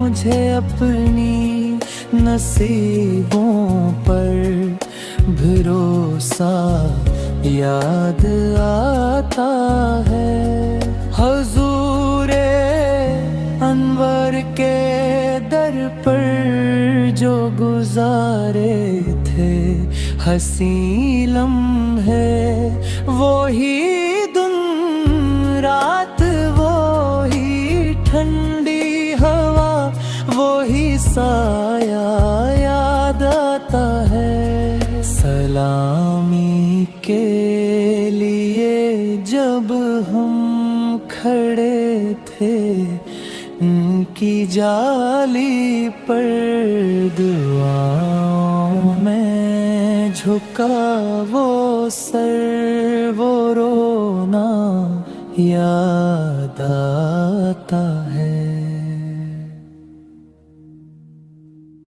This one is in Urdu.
مجھے اپنی نصیبوں پر بھروسہ یاد آتا ہے، حضور انور کے در پر جو گزارے تھے حسین لمحے، وہی دن رات، وہی ٹھنڈی ہوا، وہی سایہ یاد آتا ہے، سلامی کے لیے جب ہم کھڑے تھے ان کی جالی پر، دعاؤں میں جھکا وہ سر، وہ رونا یاد آتا ہے۔